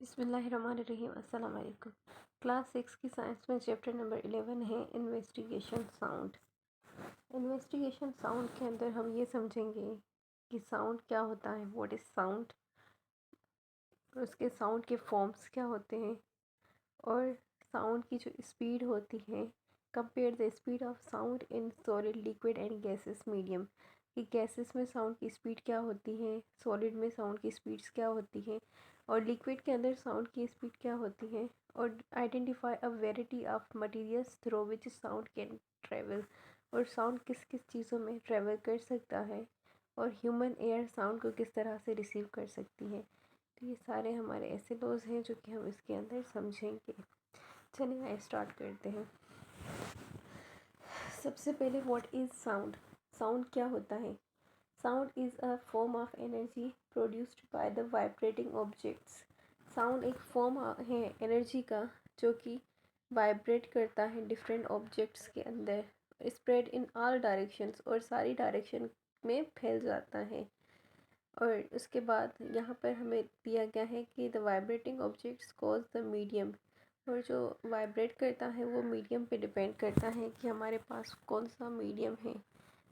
बिस्मिल्लाहिर्रहमानिर्रहीम। अस्सलाम वालेकुम। क्लास 6 की साइंस में चैप्टर नंबर 11 है इन्वेस्टिगेशन साउंड। इन्वेस्टिगेशन साउंड के अंदर हम ये समझेंगे कि साउंड क्या होता है, व्हाट इज़ साउंड, उसके साउंड के फॉर्म्स क्या होते हैं और साउंड की जो स्पीड होती है, compare the speed of sound in solid, liquid and gases medium, कि गैसेस में साउंड की स्पीड क्या होती है, सॉलिड में साउंड की स्पीड्स क्या होती हैं और लिक्विड के अंदर साउंड की स्पीड क्या होती है, और identify a variety of materials through which sound can travel, और साउंड किस किस चीज़ों में ट्रेवल कर सकता है और ह्यूमन एयर साउंड को किस तरह से रिसीव कर सकती है। तो ये सारे हमारे ऐसे लॉज हैं जो कि हम इसके अंदर समझेंगे। चलिए आइए स्टार्ट करते हैं। सबसे पहले व्हाट इज़ साउंड। साउंड क्या होता है? Sound is a form of energy produced by the vibrating objects. Sound एक फॉर्म है एनर्जी का जो कि वाइब्रेट करता है डिफरेंट ऑब्जेक्ट्स के अंदर, स्प्रेड इन ऑल डायरेक्शंस, और सारी डायरेक्शन में फैल जाता है। और उसके बाद यहाँ पर हमें दिया गया है कि the vibrating objects cause the medium, और जो वाइब्रेट करता है वो मीडियम पे डिपेंड करता है कि हमारे पास कौन सा मीडियम है।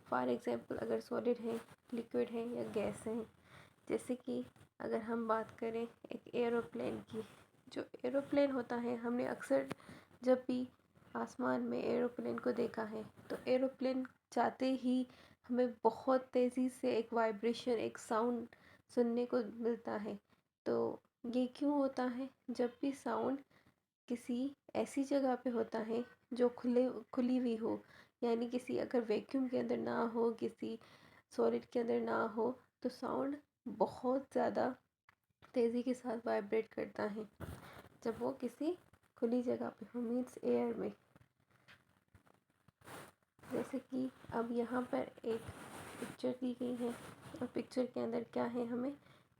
फॉर एग्ज़ाम्पल अगर सॉलिड है, लिक्विड है या गैस है। जैसे कि अगर हम बात करें एक एरोप्लेन की, जो एरोप्लेन होता है, हमने अक्सर जब भी आसमान में एरोप्लेन को देखा है तो एरोप्लेन जाते ही हमें बहुत तेज़ी से एक वाइब्रेशन, एक साउंड सुनने को मिलता है। तो ये क्यों होता है? जब भी साउंड किसी ऐसी जगह पे होता है जो खुली हुई हो, यानी किसी अगर वैक्यूम के अंदर ना हो, किसी सॉलिड के अंदर ना हो, तो साउंड बहुत ज़्यादा तेज़ी के साथ वाइब्रेट करता है जब वो किसी खुली जगह पे हो, मीन्स एयर में। जैसे कि अब यहाँ पर एक पिक्चर दी गई है और पिक्चर के अंदर क्या है,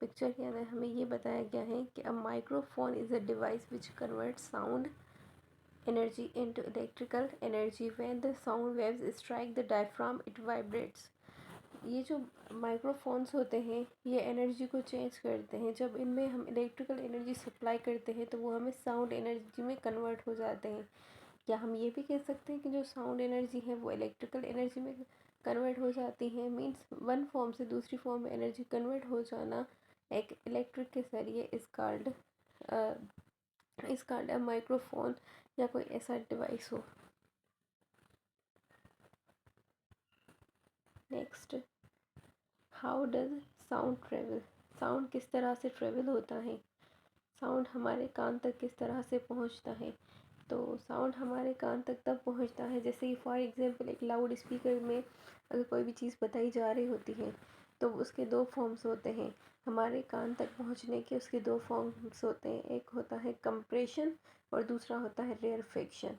पिक्चर के अंदर हमें ये बताया गया है कि a microphone is a device which convert sound energy into electrical energy. When the sound waves strike the diaphragm it vibrates. ये जो माइक्रोफोन्स होते हैं ये एनर्जी को चेंज करते हैं। जब इनमें हम इलेक्ट्रिकल एनर्जी सप्लाई करते हैं तो वो हमें साउंड एनर्जी में कन्वर्ट हो जाते हैं। या हम ये भी कह सकते हैं कि जो साउंड एनर्जी है वो इलेक्ट्रिकल एनर्जी में कन्वर्ट हो जाती है। मीन्स वन फॉर्म से दूसरी फॉर्म में एनर्जी कन्वर्ट हो जाना एक इलेक्ट्रिक के जरिए इस कॉल्ड अ माइक्रोफोन, या कोई ऐसा डिवाइस हो। Next, how does sound travel. Sound किस तरह से ट्रेवल होता है, साउंड हमारे कान तक किस तरह से पहुंचता है। तो साउंड हमारे कान तक तब पहुंचता है जैसे कि फॉर एग्जांपल एक लाउड स्पीकर में अगर कोई भी चीज़ बताई जा रही होती है तो उसके दो फॉर्म्स होते हैं हमारे कान तक पहुंचने के। उसके दो फॉर्म्स होते हैं, एक होता है कंप्रेशन और दूसरा होता है रेयरफिक्शन।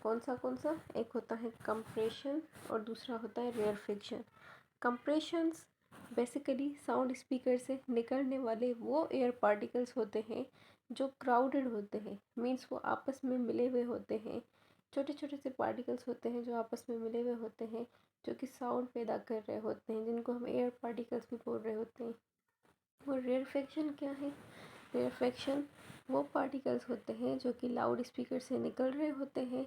कौन सा? एक होता है कंप्रेशन और दूसरा होता है रेयरफिक्शन। कंप्रेशंस बेसिकली साउंड स्पीकर से निकलने वाले वो एयर पार्टिकल्स होते हैं जो क्राउडेड होते हैं, मीन्स वो आपस में मिले हुए होते हैं। छोटे छोटे से पार्टिकल्स होते हैं जो आपस में मिले हुए होते हैं, जो कि साउंड पैदा कर रहे होते हैं, जिनको हम एयर पार्टिकल्स भी बोल रहे होते हैं। और रेयरफिक्शन क्या है? रेयरफिक्शन वो पार्टिकल्स होते हैं जो कि लाउड स्पीकर से निकल रहे होते हैं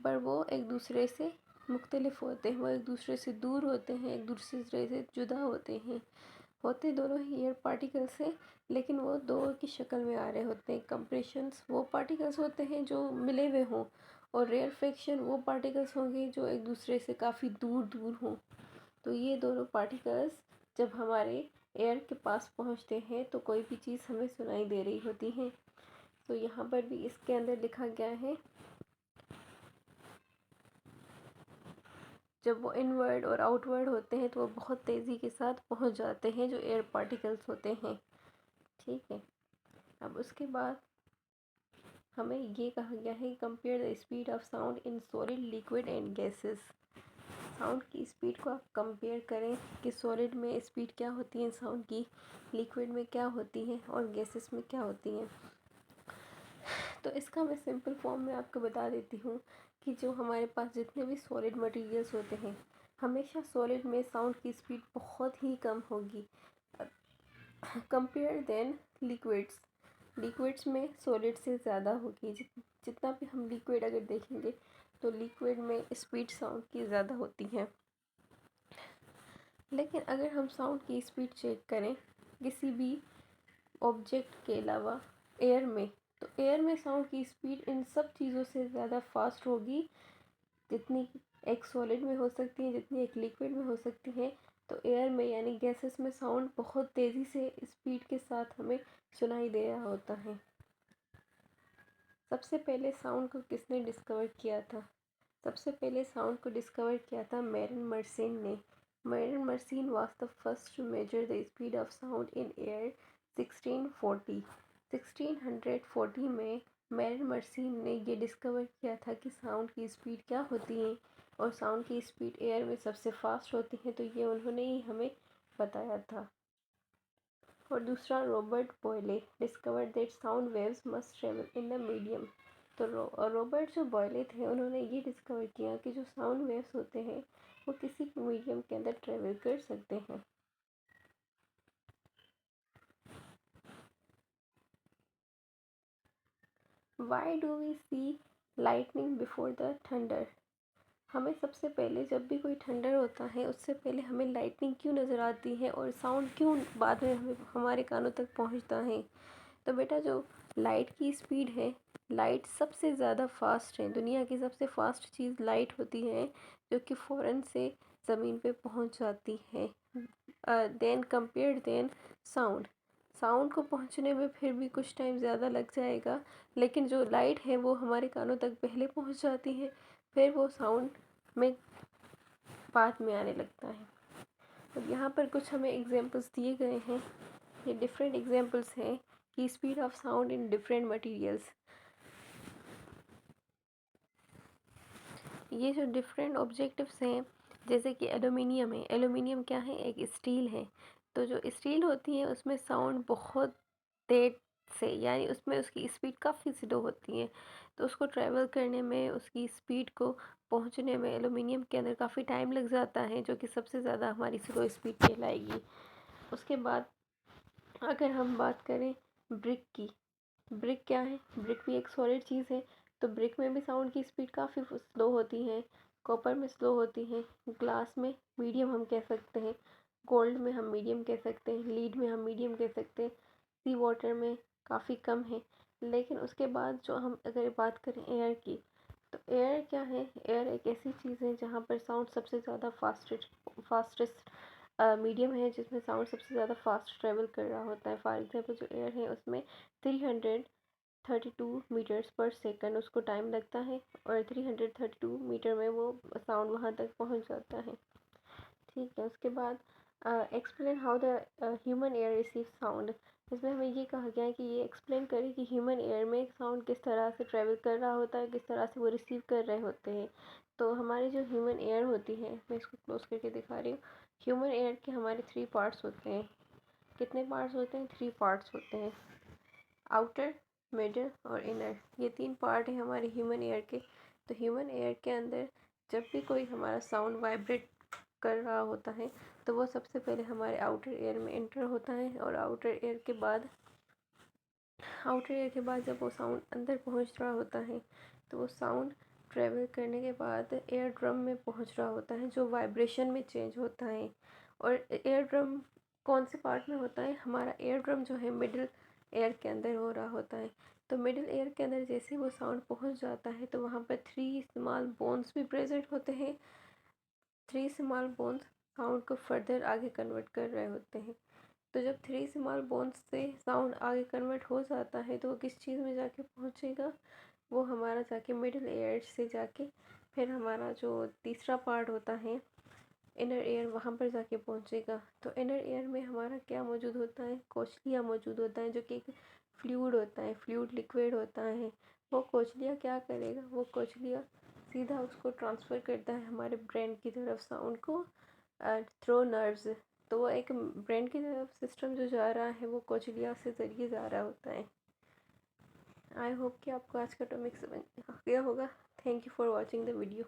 पर वो एक दूसरे से मुख्तलिफ होते हैं, वो एक दूसरे से दूर होते हैं, एक दूसरे से जुदा होते हैं। होते दोनों ही एयर पार्टिकल्स हैं लेकिन वो दो की शक्ल में आ रहे होते हैं। कंप्रेशंस वो पार्टिकल्स होते हैं जो मिले हुए हों और रेयरफिक्शन वो पार्टिकल्स होंगे जो एक दूसरे से काफ़ी दूर दूर हों। तो ये दोनों पार्टिकल्स जब हमारे एयर के पास पहुंचते हैं तो कोई भी चीज़ हमें सुनाई दे रही होती है। तो यहाँ पर भी इसके अंदर लिखा गया है जब वो इनवर्ड और आउटवर्ड होते हैं तो वो बहुत तेज़ी के साथ पहुंच जाते हैं, जो एयर पार्टिकल्स होते हैं। ठीक है, अब उसके बाद हमें ये कहा गया है compare the speed of sound in solid, liquid and gases. Sound की स्पीड को आप कंपेयर करें कि सॉलिड में स्पीड क्या होती है साउंड की, लिक्विड में क्या होती है और गैसेस में क्या होती है। तो इसका मैं सिंपल फॉर्म में आपको बता देती हूँ कि जो हमारे पास जितने भी सॉलिड मटेरियल्स होते हैं, हमेशा सॉलिड में साउंड की स्पीड बहुत ही कम होगी कंपेयर देन लिक्विड्स। लिक्विड्स में सॉलिड से ज़्यादा होगी। जितना भी हम लिक्विड अगर देखेंगे तो लिक्विड में स्पीड साउंड की ज़्यादा होती है। लेकिन अगर हम साउंड की स्पीड चेक करें किसी भी ऑब्जेक्ट के अलावा एयर में, तो एयर में साउंड की स्पीड इन सब चीज़ों से ज़्यादा फास्ट होगी जितनी एक सॉलिड में हो सकती है, जितनी एक लिक्विड में हो सकती है। तो एयर में यानी गैसेस में साउंड बहुत तेज़ी से स्पीड के साथ हमें सुनाई दे रहा होता है। सबसे पहले साउंड को किसने डिस्कवर किया था? सबसे पहले साउंड को डिस्कवर किया था मेरिन मर्सिन ने। Marin Mersenne was the first to measure the speed of sound in air 1640। 1640 में मेरिन मर्सिन ने ये डिस्कवर किया था कि साउंड की स्पीड क्या होती है और साउंड की स्पीड एयर में सबसे फास्ट होती है, तो ये उन्होंने ही हमें बताया था। और दूसरा, Robert Boyle discover that sound waves must travel in the medium. तो रॉबर्ट जो बॉयले थे उन्होंने ये डिस्कवर किया कि जो साउंड वेव्स होते हैं वो किसी मीडियम के अंदर ट्रेवल कर सकते हैं। Why do we see lightning before the thunder? हमें सबसे पहले जब भी कोई थंडर होता है उससे पहले हमें लाइटनिंग क्यों नज़र आती है और साउंड क्यों बाद में हमें हमारे कानों तक पहुंचता है? तो बेटा, जो लाइट की स्पीड है, लाइट सबसे ज़्यादा फास्ट है। दुनिया की सबसे फास्ट चीज़ लाइट होती है जो कि फ़ौरन से ज़मीन पे पहुंच जाती है। Then sound. साउंड को पहुंचने में फिर भी कुछ टाइम ज़्यादा लग जाएगा, लेकिन जो लाइट है वो हमारे कानों तक पहले पहुंच जाती है, फिर वो साउंड में बाद में आने लगता है। और यहाँ पर कुछ हमें एग्जांपल्स दिए गए हैं। ये डिफरेंट एग्जांपल्स हैं कि speed of sound in different materials. ये जो डिफरेंट ऑब्जेक्टिव्स हैं, जैसे कि एल्यूमिनियम है। एल्यूमिनियम क्या है? एक स्टील है। तो जो स्टील होती है उसमें साउंड बहुत तेज से, यानी उसमें उसकी स्पीड काफ़ी स्लो होती है, तो उसको ट्रैवल करने में, उसकी स्पीड को पहुंचने में एल्यूमिनियम के अंदर काफ़ी टाइम लग जाता है, जो कि सबसे ज़्यादा हमारी स्लो स्पीड कहलाएगी। उसके बाद अगर हम बात करें ब्रिक की, ब्रिक क्या है? ब्रिक भी एक सॉलिड चीज़ है, तो ब्रिक में भी साउंड की स्पीड काफ़ी स्लो होती है। कॉपर में स्लो होती है, ग्लास में मीडियम हम कह सकते हैं, गोल्ड में हम मीडियम कह सकते हैं, लीड में हम मीडियम कह सकते हैं, सी वाटर में काफ़ी कम है। लेकिन उसके बाद जो हम अगर बात करें एयर की, तो एयर क्या है? एयर एक ऐसी चीज़ है जहाँ पर साउंड सबसे ज़्यादा फास्टेस्ट मीडियम है, जिसमें साउंड सबसे ज़्यादा फास्ट ट्रेवल कर रहा होता है। फॉर एग्जांपल जो एयर है उसमें 332 मीटर्स पर सेकंड उसको टाइम लगता है, और 332 मीटर में वो साउंड वहाँ तक पहुँच जाता है। ठीक है, उसके बाद explain how the human air receive sound. इसमें हमें ये कहा गया है कि ये एक्सप्लेन करें कि ह्यूमन एयर में साउंड किस तरह से ट्रेवल कर रहा होता है, किस तरह से वो रिसीव कर रहे होते हैं। तो हमारी जो ह्यूमन एयर होती है, मैं इसको क्लोज करके दिखा रही हूँ। ह्यूमन एयर के हमारे 3 पार्ट्स होते हैं। कितने पार्ट्स होते हैं? 3 पार्ट्स होते हैं, आउटर, मिडल और इनर। ये 3 पार्ट हैं हमारे ह्यूमन एयर के। तो ह्यूमन एयर के अंदर जब भी कोई हमारा साउंड वाइब्रेट कर रहा होता है तो वो सबसे पहले हमारे आउटर एयर में एंटर होता है, और आउटर एयर के बाद जब वो साउंड अंदर पहुंच रहा होता है तो वो साउंड ट्रेवल करने के बाद एयर ड्रम में पहुंच रहा होता है, जो वाइब्रेशन में चेंज होता है। और एयर ड्रम कौन से पार्ट में होता है? हमारा एयर ड्रम जो है मिडिल एयर के अंदर हो रहा होता है। तो मिडिल एयर के अंदर जैसे वो साउंड पहुंच जाता है तो वहाँ पर 3 स्मॉल बोन्स भी प्रेजेंट होते हैं। 3 स्मॉल बोन्स साउंड को फर्दर आगे कन्वर्ट कर रहे होते हैं। तो जब 3 स्मॉल बोन्स से साउंड आगे कन्वर्ट हो जाता है तो वो किस चीज़ में जाके पहुंचेगा? वो हमारा जाके मिडिल एयर से जाके फिर हमारा जो तीसरा पार्ट होता है इनर एयर, वहाँ पर जाके पहुँचेगा। तो इनर एयर में हमारा क्या मौजूद होता है? कोचलिया मौजूद होता है, जो कि एक फ्लूइड होता है, फ्लूइड लिक्विड होता है। वो कोचलिया क्या करेगा? वो कोचलिया सीधा उसको ट्रांसफ़र करता है हमारे ब्रेन की तरफ साउंड को थ्रू नर्व्स। तो वो एक ब्रेन की तरफ सिस्टम जो जा रहा है वो कोचलिया से ज़रिए जा रहा होता है। आई होप कि आपको आज का टॉपिक समझ आ गया होगा। Thank you for watching the video.